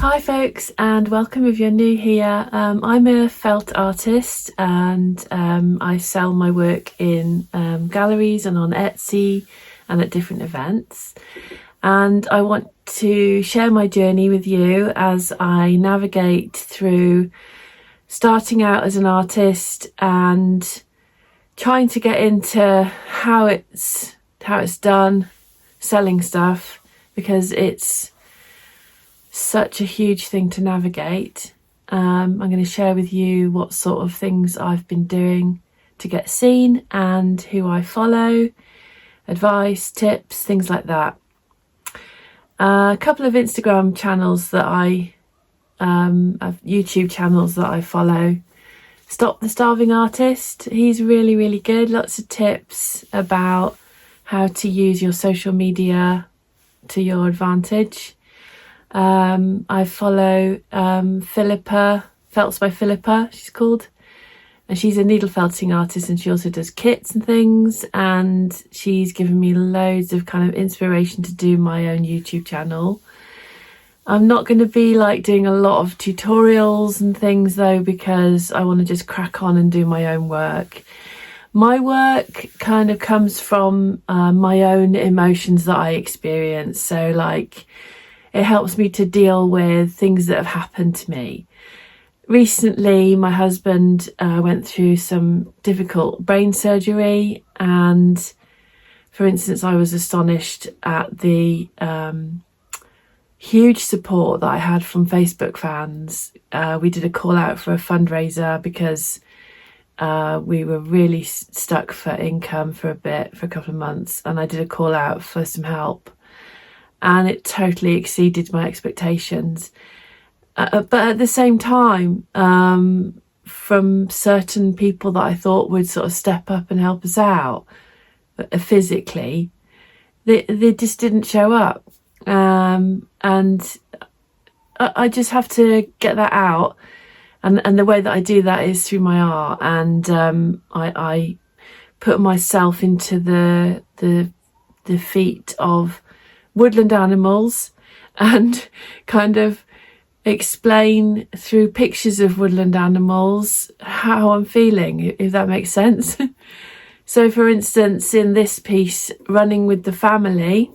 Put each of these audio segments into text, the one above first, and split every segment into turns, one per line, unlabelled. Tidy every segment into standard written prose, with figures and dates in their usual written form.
Hi folks, and welcome if you're new here. I'm a felt artist, and I sell my work in galleries and on Etsy and at different events. And I want to share my journey with you as I navigate through starting out as an artist and trying to get into how it's done, selling stuff, because it's such a huge thing to navigate. I'm going to share with you what sort of things I've been doing to get seen and who I follow, advice, tips, things like that. A couple of Instagram channels that I have, YouTube channels that I follow. Stop the Starving Artist, he's really good. Lots of tips about how to use your social media to your advantage. I follow Philippa, Felts by Philippa, she's called, and she's a needlefelting artist, and she also does kits and things, and she's given me loads of kind of inspiration to do my own YouTube channel. I'm not going to be like doing a lot of tutorials and things though, because I want to just crack on and do my own work. My work kind of comes from my own emotions that I experience, so like it helps me to deal with things that have happened to me. Recently, my husband went through some difficult brain surgery, and for instance, I was astonished at the huge support that I had from Facebook fans. We did a call out for a fundraiser because we were really stuck for income for a couple of months, and I did a call out for some help. And it totally exceeded my expectations. But at the same time, from certain people that I thought would sort of step up and help us out physically, they just didn't show up. And I just have to get that out. And the way that I do that is through my art. And I put myself into the feet of woodland animals and kind of explain through pictures of woodland animals how I'm feeling, if that makes sense. So for instance, in this piece, Running with the Family,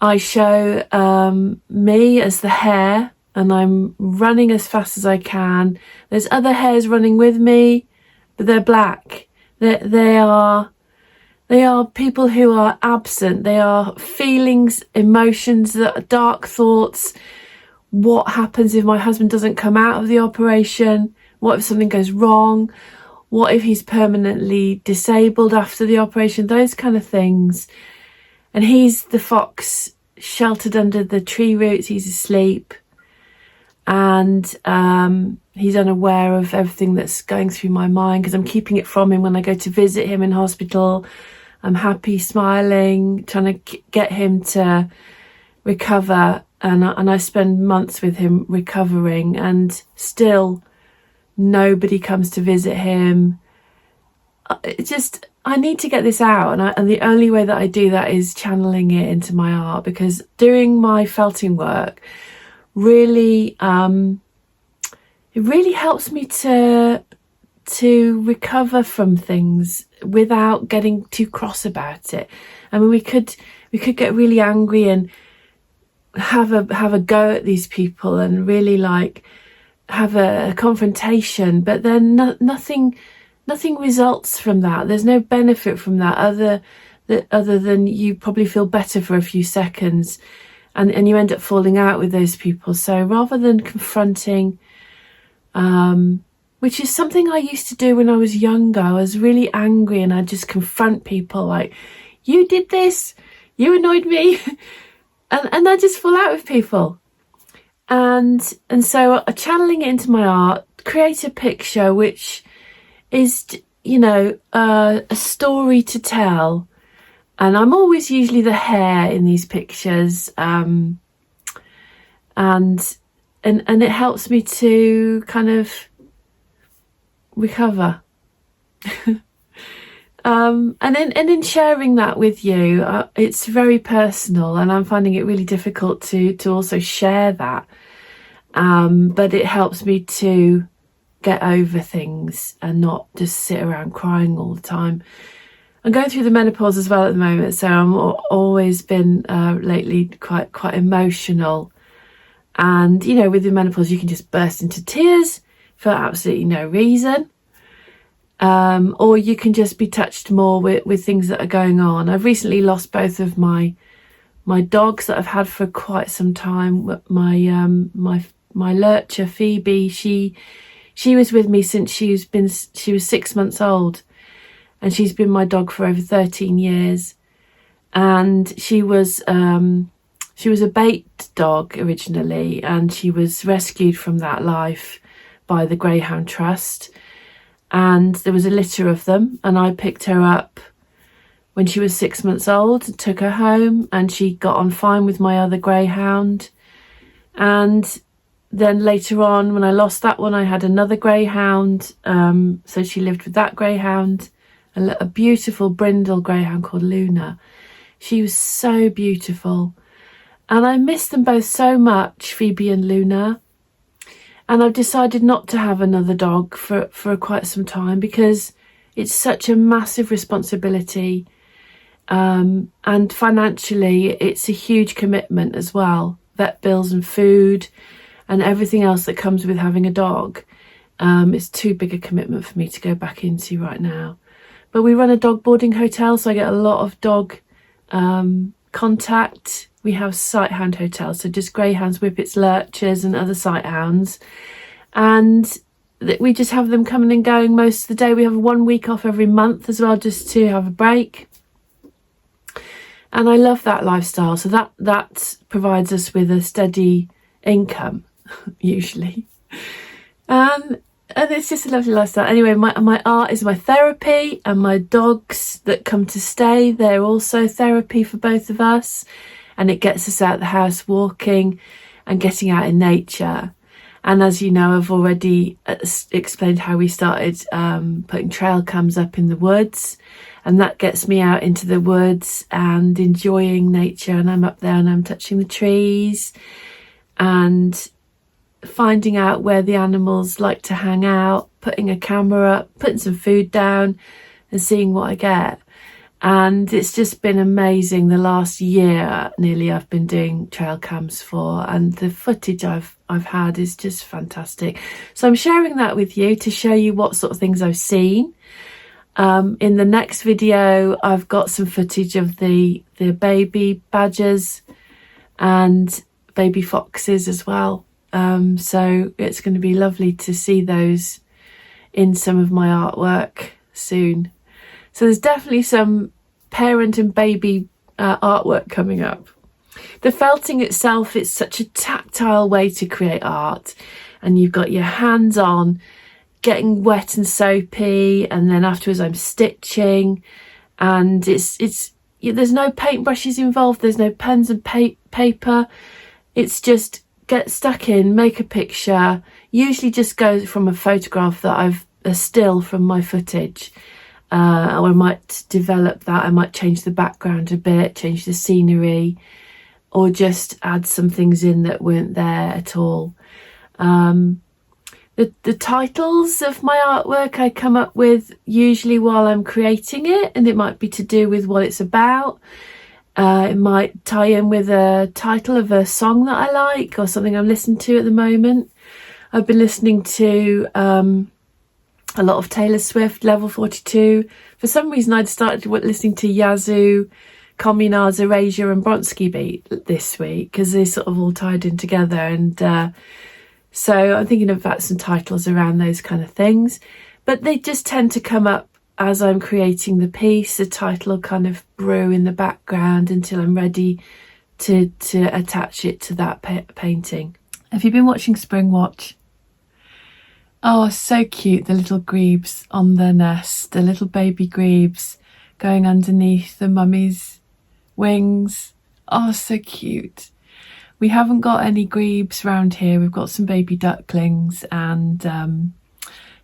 I show me as the hare, and I'm running as fast as I can. There's other hares running with me, but they're black. They are people who are absent. They are feelings, emotions, that are dark thoughts. What happens if my husband doesn't come out of the operation? What if something goes wrong? What if he's permanently disabled after the operation? Those kind of things. And he's the fox sheltered under the tree roots. He's asleep. And he's unaware of everything that's going through my mind because I'm keeping it from him when I go to visit him in hospital. I'm happy, smiling, trying to get him to recover, and I spend months with him recovering, and still nobody comes to visit him. I need to get this out, and the only way that I do that is channeling it into my art, because doing my felting work really it really helps me to recover from things without getting too cross about it. I mean, we could get really angry and have a go at these people and really like have a confrontation, but then nothing results from that. There's no benefit from that other than you probably feel better for a few seconds, and you end up falling out with those people. So rather than confronting, which is something I used to do when I was younger, I was really angry and I'd just confront people like, you did this, you annoyed me, and I just fall out with people. And so channeling it into my art, create a picture which is, a story to tell. And I'm always usually the hare in these pictures, and it helps me to kind of recover. And in sharing that with you, it's very personal, and I'm finding it really difficult to also share that. But it helps me to get over things and not just sit around crying all the time. I'm going through the menopause as well at the moment, so I'm always been lately quite emotional. And you know, with the menopause, you can just burst into tears for absolutely no reason. Or you can just be touched more with things that are going on. I've recently lost both of my dogs that I've had for quite some time. My lurcher Phoebe, she was with me since she was 6 months old, and she's been my dog for over 13 years. And she was a bait dog originally, and she was rescued from that life by the Greyhound Trust. And there was a litter of them, and I picked her up when she was 6 months old and took her home, and she got on fine with my other greyhound. And then later on, when I lost that one, I had another greyhound, so she lived with that greyhound, a beautiful brindle greyhound called Luna. She was so beautiful, and I miss them both so much, Phoebe and Luna. And I've decided not to have another dog for quite some time, because it's such a massive responsibility. And financially, it's a huge commitment as well. Vet bills and food and everything else that comes with having a dog. It's too big a commitment for me to go back into right now. But we run a dog boarding hotel, so I get a lot of dog contact. We have sighthound hotels, so just greyhounds, whippets, lurchers and other sighthounds, and we just have them coming and going most of the day. We have 1 week off every month as well, just to have a break. And I love that lifestyle, so that provides us with a steady income usually, and it's just a lovely lifestyle. Anyway, my art is my therapy, and my dogs that come to stay, they're also therapy for both of us. And it gets us out the house walking and getting out in nature. And as you know, I've already explained how we started putting trail cams up in the woods. And that gets me out into the woods and enjoying nature. And I'm up there and I'm touching the trees and finding out where the animals like to hang out, putting a camera up, putting some food down and seeing what I get. And it's just been amazing. The last year nearly I've been doing trail cams for, and the footage I've had is just fantastic. So I'm sharing that with you to show you what sort of things I've seen. In the next video I've got some footage of the baby badgers and baby foxes as well. So it's going to be lovely to see those in some of my artwork soon. So there's definitely some parent and baby artwork coming up. The felting itself is such a tactile way to create art, and you've got your hands on, getting wet and soapy, and then afterwards I'm stitching, and there's no paintbrushes involved, there's no pens and paper. It's just get stuck in, make a picture, usually just go from a photograph that a still from my footage. Or I might develop that, I might change the background a bit, change the scenery, or just add some things in that weren't there at all. The titles of my artwork I come up with usually while I'm creating it, and it might be to do with what it's about. It might tie in with a title of a song that I like or something I'm listening to at the moment. I've been listening to a lot of Taylor Swift, Level 42. For some reason, I'd started listening to Yazoo, Communards, Erasure and Bronski Beat this week, because they sort of all tied in together. And so I'm thinking about some titles around those kind of things. But they just tend to come up as I'm creating the piece. The title will kind of brew in the background until I'm ready to attach it to that painting. Have you been watching Spring Watch? Oh, so cute, the little grebes on the nest, the little baby grebes going underneath the mummy's wings. Oh, so cute. We haven't got any grebes around here. We've got some baby ducklings and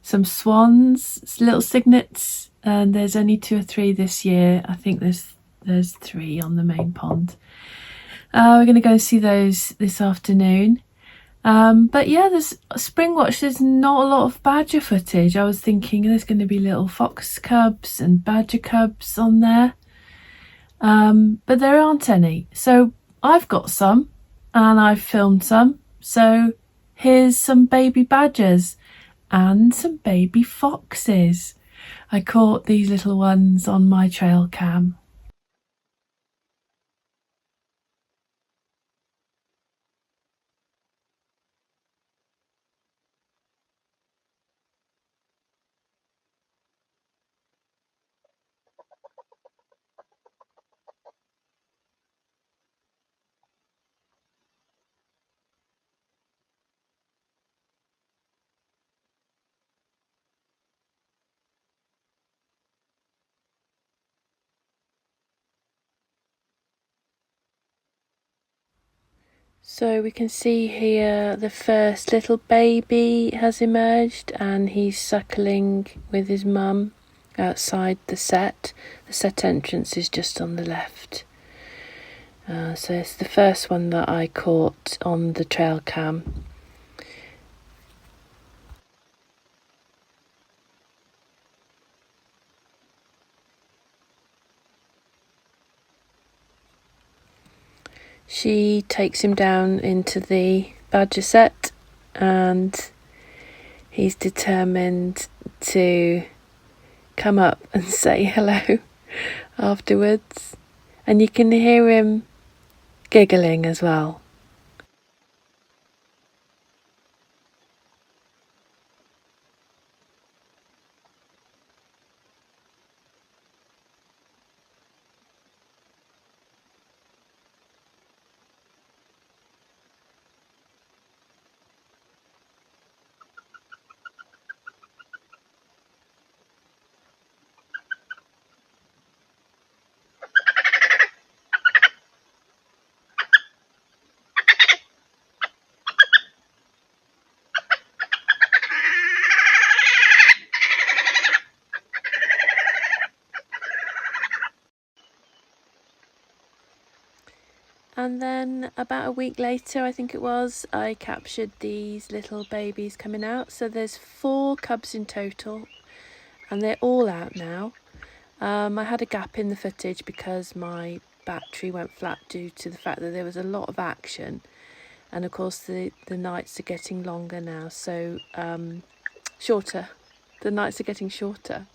some swans, little cygnets and there's only 2 or 3 this year. I think there's 3 on the main pond. We're going to go see those this afternoon. But yeah, there's spring watch. There's not a lot of badger footage. I was thinking there's going to be little fox cubs and badger cubs on there, but there aren't any. So I've got some, and I've filmed some. So here's some baby badgers and some baby foxes. I caught these little ones on my trail cam. So we can see here the first little baby has emerged, and he's suckling with his mum outside the sett. The sett entrance is just on the left. So it's the first one that I caught on the trail cam. She takes him down into the badger sett, and he's determined to come up and say hello afterwards. And you can hear him giggling as well. And then about a week later, I think it was, I captured these little babies coming out. So there's 4 cubs in total, and they're all out now. I had a gap in the footage because my battery went flat due to the fact that there was a lot of action. And of course the nights are getting longer now, so shorter. The nights are getting shorter.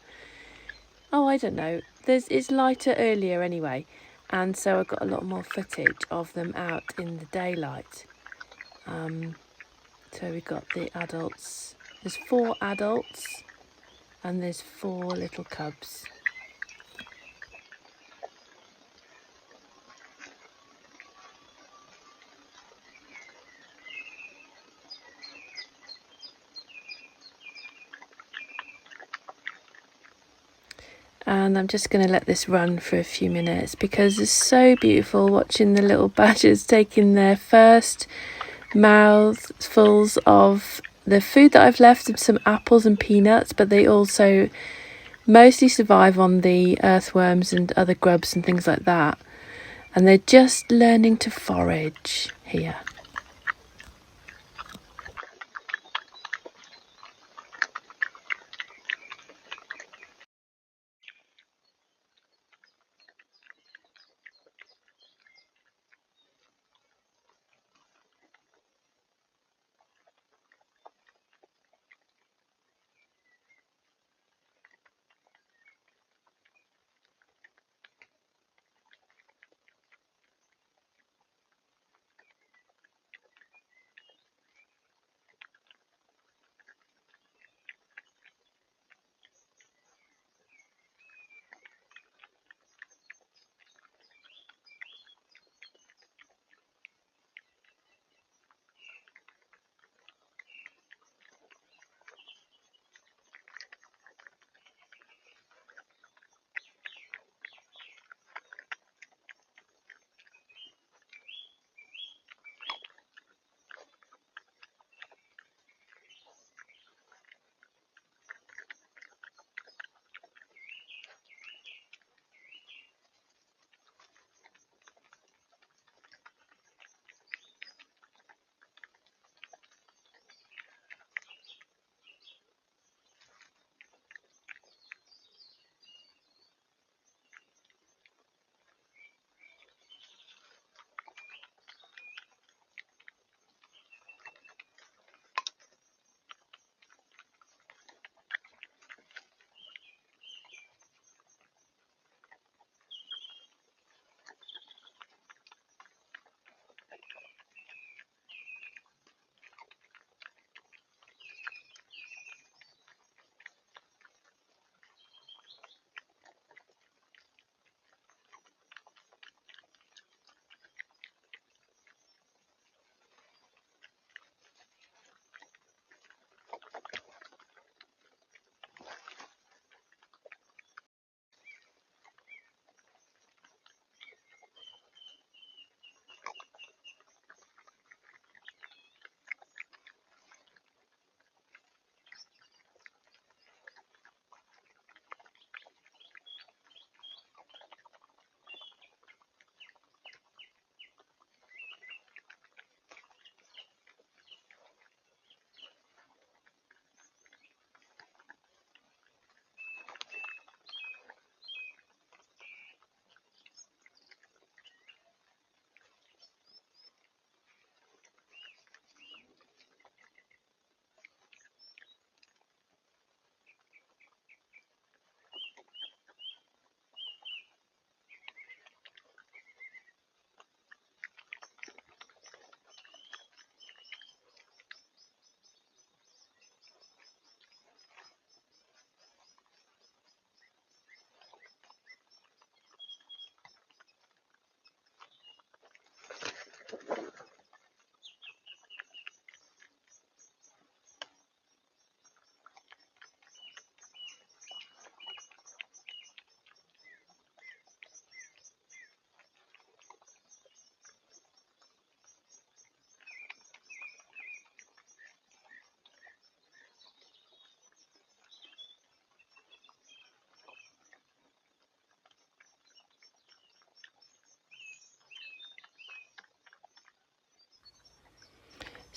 Oh, I don't know. It's lighter earlier anyway. And so I got a lot more footage of them out in the daylight. So we got the adults. There's 4 adults and there's 4 little cubs. And I'm just going to let this run for a few minutes because it's so beautiful watching the little badgers taking their first mouthfuls of the food that I've left, them some apples and peanuts, but they also mostly survive on the earthworms and other grubs and things like that. And they're just learning to forage here.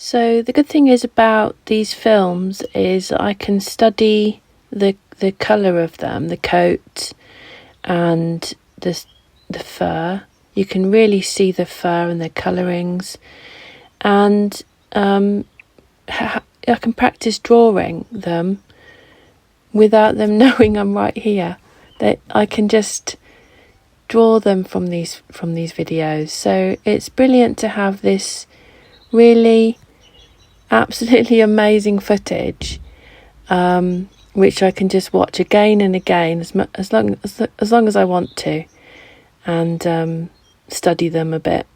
So the good thing is about these films is I can study the colour of them, the coat and the fur. You can really see the fur and the colourings, and I can practice drawing them without them knowing I'm right here. That I can just draw them from these videos. So it's brilliant to have this really absolutely amazing footage, which I can just watch again and again as long as I want to, and study them a bit.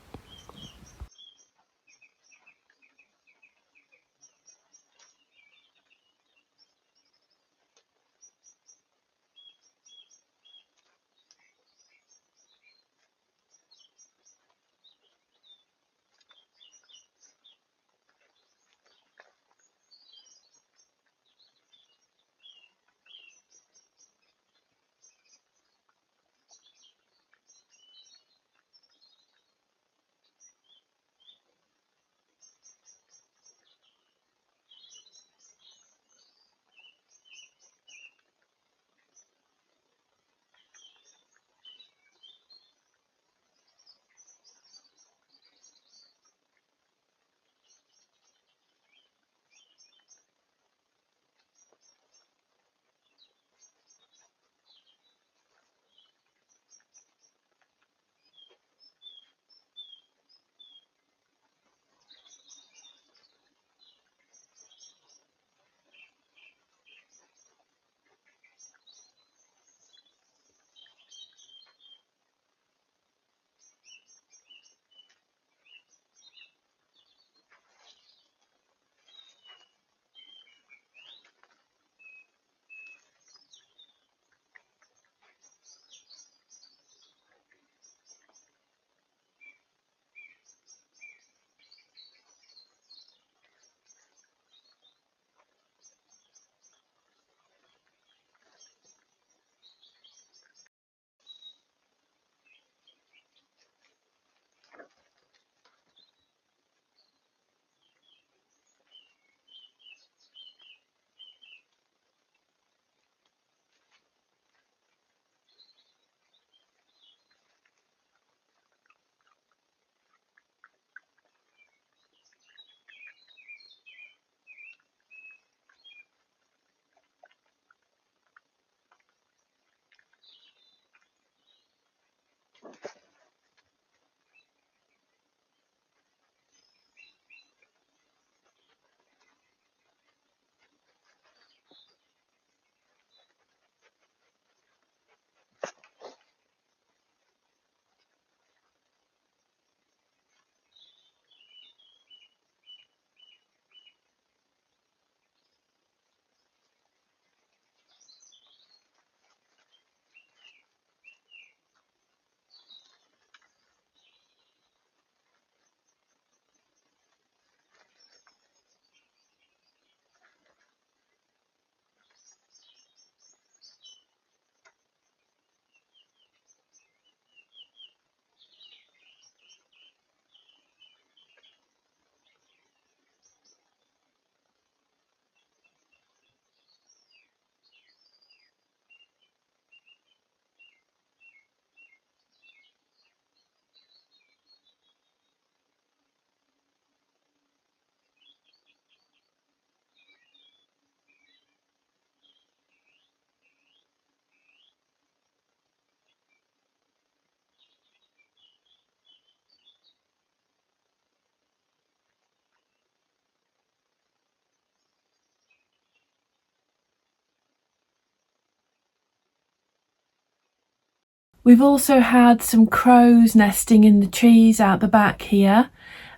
We've also had some crows nesting in the trees out the back here.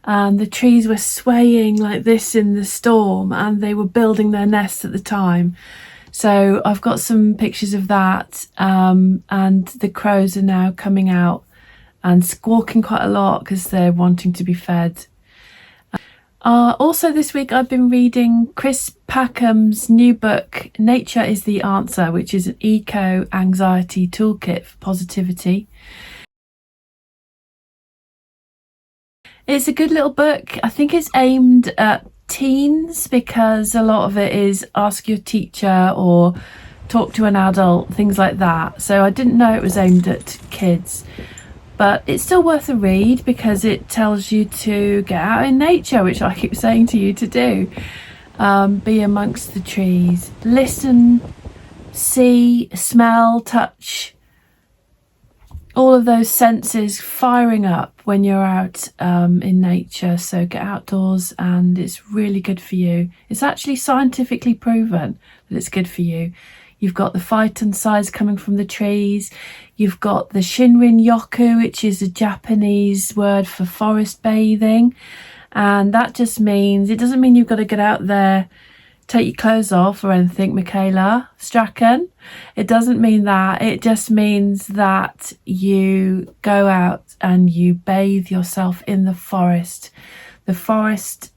The trees were swaying like this in the storm, and they were building their nests at the time. So I've got some pictures of that, and the crows are now coming out and squawking quite a lot because they're wanting to be fed. Also this week I've been reading Chris Packham's new book, Nature is the Answer, which is an eco-anxiety toolkit for positivity. It's a good little book. I think it's aimed at teens because a lot of it is ask your teacher or talk to an adult, things like that. So I didn't know it was aimed at kids, but it's still worth a read because it tells you to get out in nature, which I keep saying to you to do. Be amongst the trees, listen, see, smell, touch, all of those senses firing up when you're out in nature. So get outdoors, and it's really good for you. It's actually scientifically proven that it's good for you. You've got the phytoncides coming from the trees. You've got the shinrin-yoku, which is a Japanese word for forest bathing. And that just means, it doesn't mean you've got to get out there, take your clothes off or anything, Michaela Strachan. It doesn't mean that. It just means that you go out and you bathe yourself in the forest. The forest,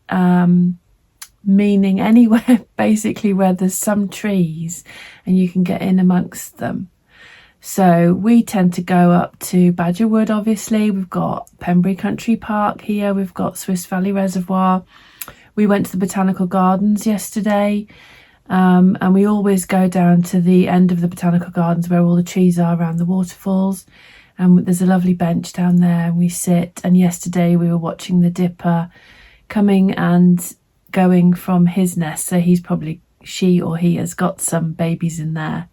meaning anywhere basically where there's some trees and you can get in amongst them. So we tend to go up to Badgerwood, obviously. We've got Pembury Country Park here. We've got Swiss Valley Reservoir. We went to the Botanical Gardens yesterday, and we always go down to the end of the Botanical Gardens where all the trees are around the waterfalls. And there's a lovely bench down there and we sit. And yesterday we were watching the dipper coming and going from his nest. So he's probably, she or he has got some babies in there.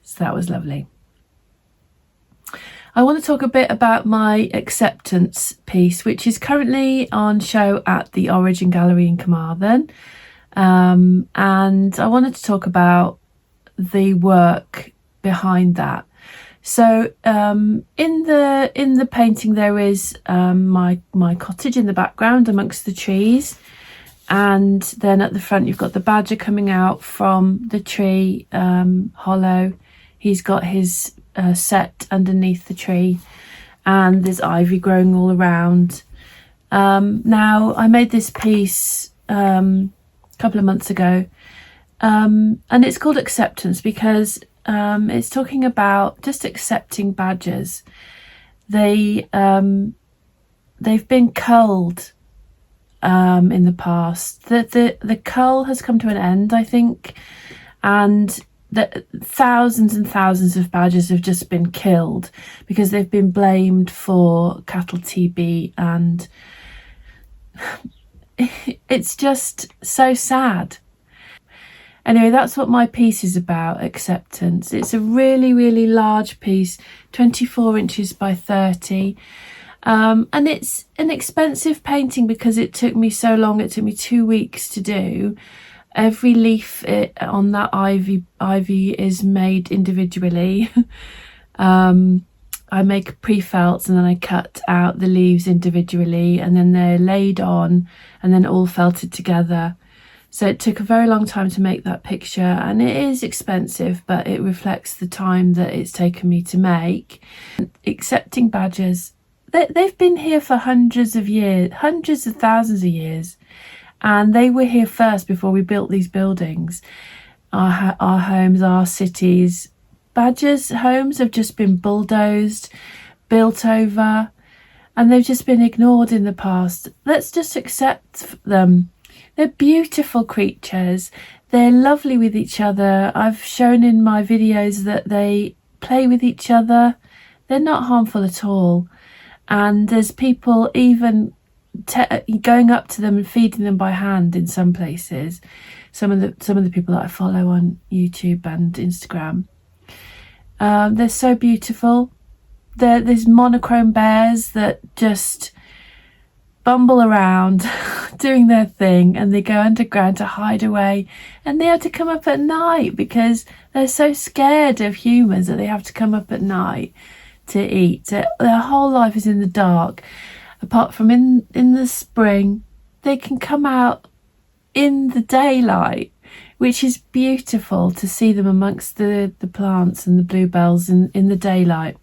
So that was lovely. I want to talk a bit about my acceptance piece, which is currently on show at the Origin Gallery in Carmarthen. And I wanted to talk about the work behind that. So in the painting there is my cottage in the background amongst the trees, and then at the front you've got the badger coming out from the tree hollow. He's got his sett underneath the tree, and there's ivy growing all around. Now I made this piece a couple of months ago, and it's called Acceptance because it's talking about just accepting badgers. They've been culled in the past. The cull has come to an end, I think, and thousands and thousands of badgers have just been killed because they've been blamed for cattle TB, and it's just so sad. Anyway, that's what my piece is about, Acceptance. It's a really, really large piece, 24 inches by 30. And it's an expensive painting because it took me so long. It took me 2 weeks to do. Every leaf on that ivy is made individually. I make pre-felts and then I cut out the leaves individually, and then they're laid on and then all felted together. So it took a very long time to make that picture, and it is expensive, but it reflects the time that it's taken me to make. Accepting badgers, they've been here for hundreds of years, hundreds of thousands of years, and they were here first before we built these buildings, our homes, our cities. Badgers' homes have just been bulldozed, built over, and they've just been ignored in the past. Let's just accept them. They're beautiful creatures. They're lovely with each other. I've shown in my videos that they play with each other. They're not harmful at all. And there's people even going up to them and feeding them by hand in some places. Some of the people that I follow on YouTube and Instagram. They're so beautiful. There's monochrome bears that just bumble around doing their thing, and they go underground to hide away, and they have to come up at night because they're so scared of humans that they have to come up at night to eat. Their whole life is in the dark, apart from in the spring they can come out in the daylight, which is beautiful to see them amongst the plants and the bluebells in the daylight.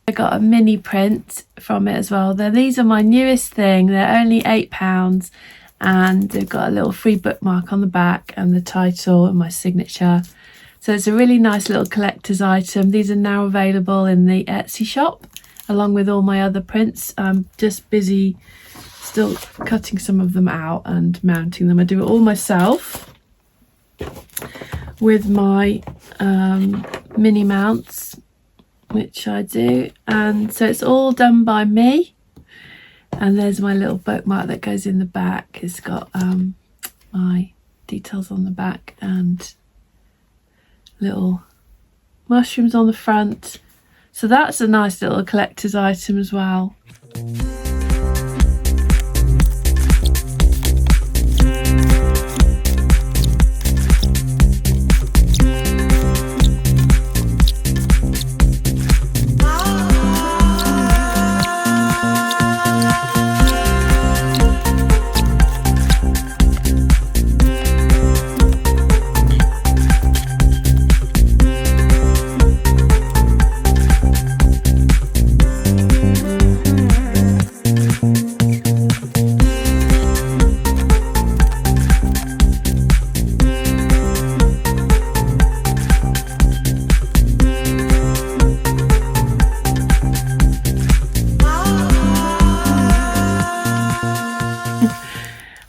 I got a mini print from it as well. These are my newest thing. They're only £8, and they've got a little free bookmark on the back and the title and my signature. So it's a really nice little collector's item. These are now available in the Etsy shop along with all my other prints. I'm just busy still cutting some of them out and mounting them. I do it all myself with my mini mounts, which I do, and so it's all done by me. And there's my little bookmark that goes in the back. It's got my details on the back and little mushrooms on the front. So that's a nice little collector's item as well.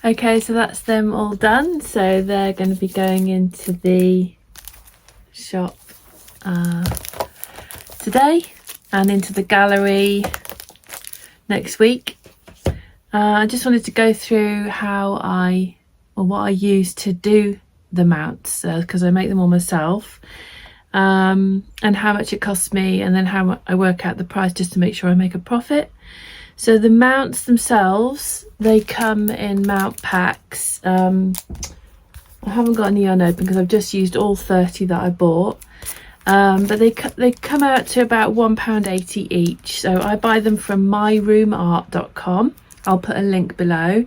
Okay, so that's them all done. So they're going to be going into the shop today and into the gallery next week. I just wanted to go through what I use to do the mounts, because I make them all myself, and how much it costs me, and then how I work out the price just to make sure I make a profit. So the mounts themselves, they come in mount packs. I haven't got any unopened because I've just used all 30 that I bought. But they come out to about £1.80 each. So I buy them from myroomart.com. I'll put a link below.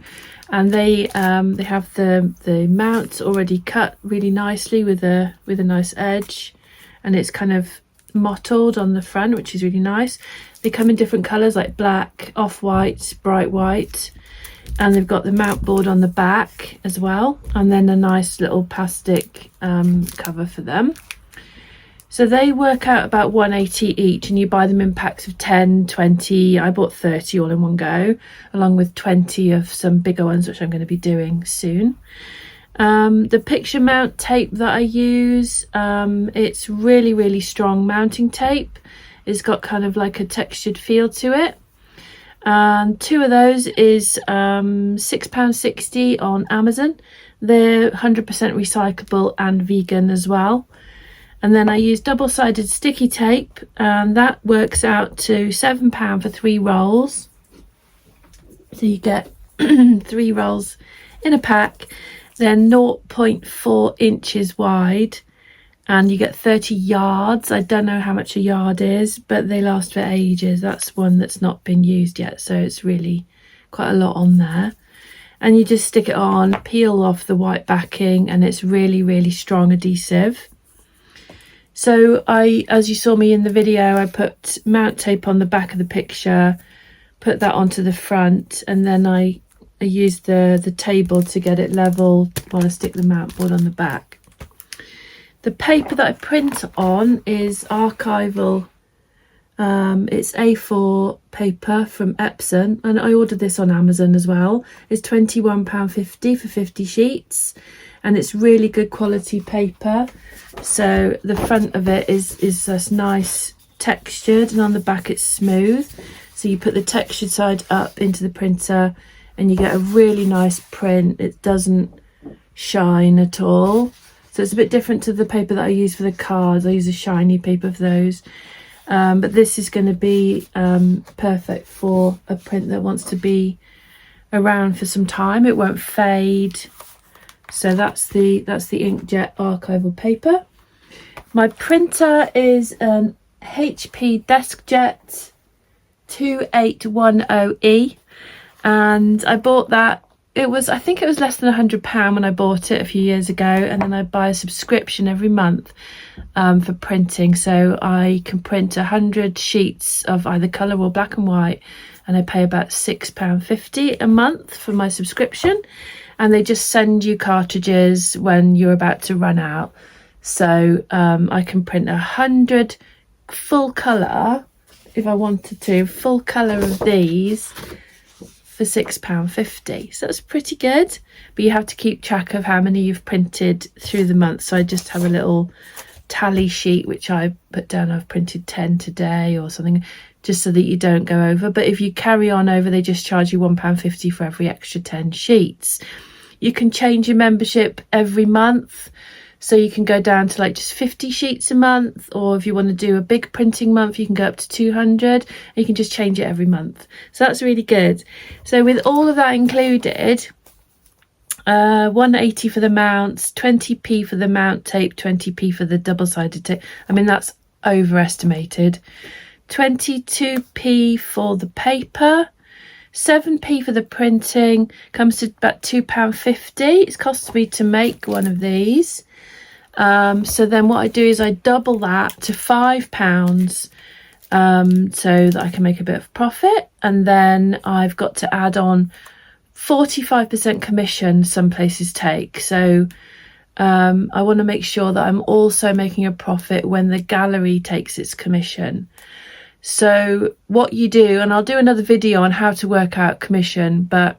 And they have the mounts already cut really nicely with a nice edge, and it's kind of mottled on the front, which is really nice. They come in different colours like black, off-white, bright white, and they've got the mount board on the back as well, and then a nice little plastic cover for them. So they work out about £1.80 each, and you buy them in packs of 10, 20. I bought 30 all in one go, along with 20 of some bigger ones, which I'm going to be doing soon. The picture mount tape that I use, it's really strong mounting tape. It's got kind of like a textured feel to it. And 2 of those is £6.60 on Amazon. They're 100% recyclable and vegan as well. And then I use double-sided sticky tape, and that works out to £7 for 3 rolls. So you get 3 rolls in a pack. They're 0.4 inches wide, and you get 30 yards. I don't know how much a yard is, but they last for ages. That's one that's not been used yet, so it's really quite a lot on there. And you just stick it on, peel off the white backing, and it's really strong adhesive. So as you saw me in the video, I put mount tape on the back of the picture, put that onto the front, and then I use the table to get it level while I stick the mount board on the back. The paper that I print on is archival. It's A4 paper from Epson, and I ordered this on Amazon as well. It's £21.50 for 50 sheets, and it's really good quality paper. So the front of it is this nice textured, and on the back it's smooth. So you put the textured side up into the printer and you get a really nice print. It doesn't shine at all. So it's a bit different to the paper that I use for the cards. I use a shiny paper for those. But this is going to be perfect for a print that wants to be around for some time. It won't fade. So that's the inkjet archival paper. My printer is an HP DeskJet 2810E, and I bought that. I think it was less than £100 when I bought it a few years ago, and then I buy a subscription every month for printing, so I can print 100 sheets of either colour or black and white, and I pay about £6.50 a month for my subscription, and they just send you cartridges when you're about to run out. So I can print 100 full colour, if I wanted to, full colour of these for for £6.50. So that's pretty good, but you have to keep track of how many you've printed through the month. So I just have a little tally sheet which I put down. I've printed 10 today or something, just so that you don't go over. But if you carry on over, they just charge you £1.50 for every extra 10 sheets. You can change your membership every month, so you can go down to like just 50 sheets a month, or if you want to do a big printing month, you can go up to 200, and you can just change it every month. So that's really good. So with all of that included, 180 for the mounts, 20p for the mount tape, 20p for the double-sided tape. I mean, that's overestimated. 22p for the paper, 7p for the printing, comes to about £2.50. It's cost me to make one of these. So then what I do is I double that to £5, so that I can make a bit of profit. And then I've got to add on 45% commission some places take. So I want to make sure that I'm also making a profit when the gallery takes its commission. So what you do, and I'll do another video on how to work out commission, but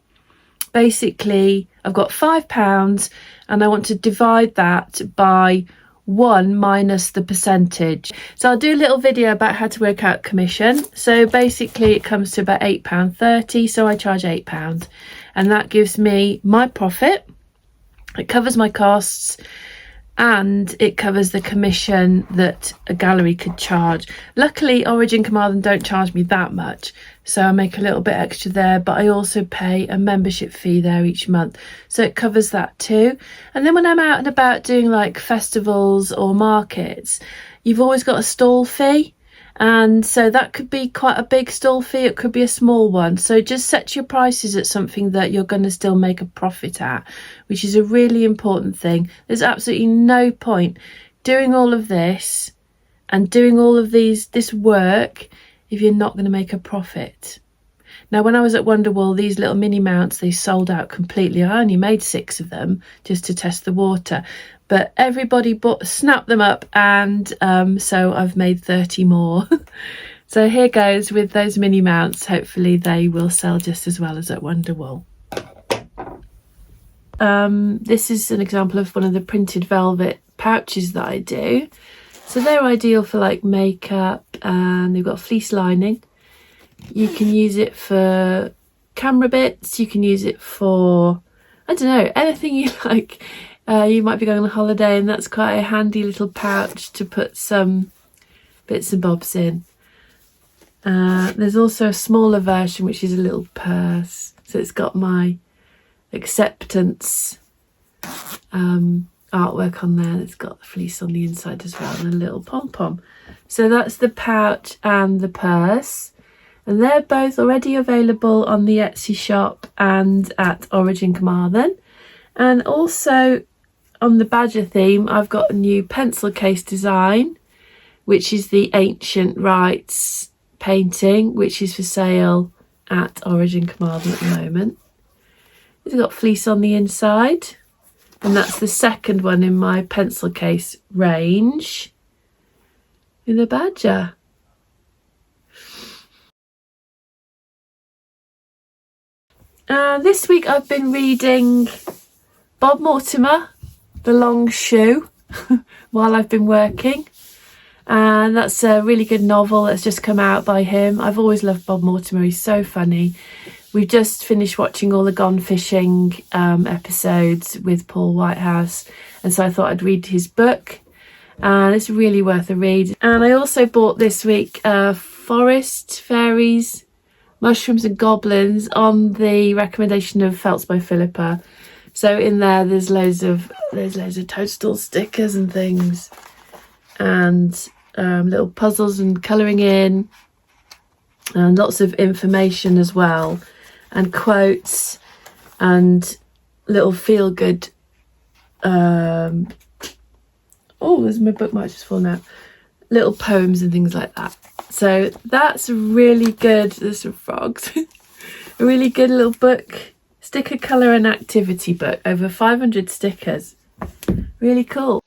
basically I've got £5 and I want to divide that by 1 minus the percentage. So I'll do a little video about how to work out commission. So basically it comes to about £8.30, so I charge £8, and that gives me my profit. It covers my costs and it covers the commission that a gallery could charge. Luckily, Origin Carmarthen don't charge me that much, so I make a little bit extra there, but I also pay a membership fee there each month, so it covers that too. And then when I'm out and about doing like festivals or markets, you've always got a stall fee, and so that could be quite a big stall fee, it could be a small one. So just set your prices at something that you're going to still make a profit at, which is a really important thing. There's absolutely no point doing all of this and doing all of this work if you're not going to make a profit. Now, when I was at Wonderwall, these little mini mounts, they sold out completely. I only made 6 of them just to test the water, but everybody snapped them up, and so I've made 30 more. So here goes with those mini mounts. Hopefully they will sell just as well as at Wonderwall. This is an example of one of the printed velvet pouches that I do. So they're ideal for like makeup, and they've got fleece lining. You can use it for camera bits, you can use it for, I don't know, anything you like. You might be going on a holiday and that's quite a handy little pouch to put some bits and bobs in. There's also a smaller version which is a little purse, so it's got my acceptance artwork on there. It's got the fleece on the inside as well, and a little pom-pom. So that's the pouch and the purse, and they're both already available on the Etsy shop and at Origin Carmarthen. And also on the badger theme, I've got a new pencil case design, which is the Ancient Rites painting, which is for sale at Origin Carmarthen at the moment. It's got fleece on the inside, and that's the second one in my pencil case range with a badger. This week I've been reading Bob Mortimer, The Long Shoe, while I've been working, and that's a really good novel that's just come out by him. I've always loved Bob Mortimer, he's so funny. We've just finished watching all the Gone Fishing episodes with Paul Whitehouse, and so I thought I'd read his book, and it's really worth a read. And I also bought this week Forest Fairies, Mushrooms and Goblins on the recommendation of Felts by Philippa. So in there there's loads of toadstool stickers and things, and little puzzles and colouring in, and lots of information as well, and quotes and little feel good. Oh, there's my bookmark just fallen out. Little poems and things like that. So that's really good. There's some frogs. A really good little book, sticker colour and activity book, over 500 stickers. Really cool.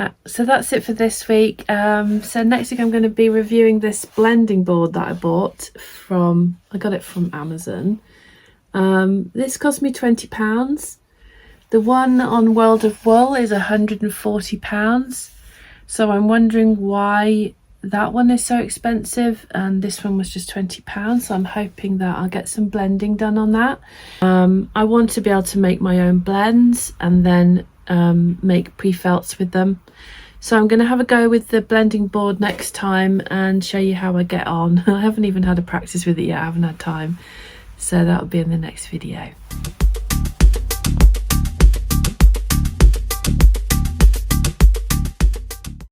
yeah, so that's it for this week. So next week I'm going to be reviewing this blending board that I bought I got it from Amazon. This cost me £20. The one on World of Wool is £140. So I'm wondering why that one is so expensive and this one was just £20. So I'm hoping that I'll get some blending done on that. I want to be able to make my own blends and then make pre-felts with them. So I'm going to have a go with the blending board next time and show you how I get on. I haven't even had a practice with it yet, I haven't had time. So that'll be in the next video.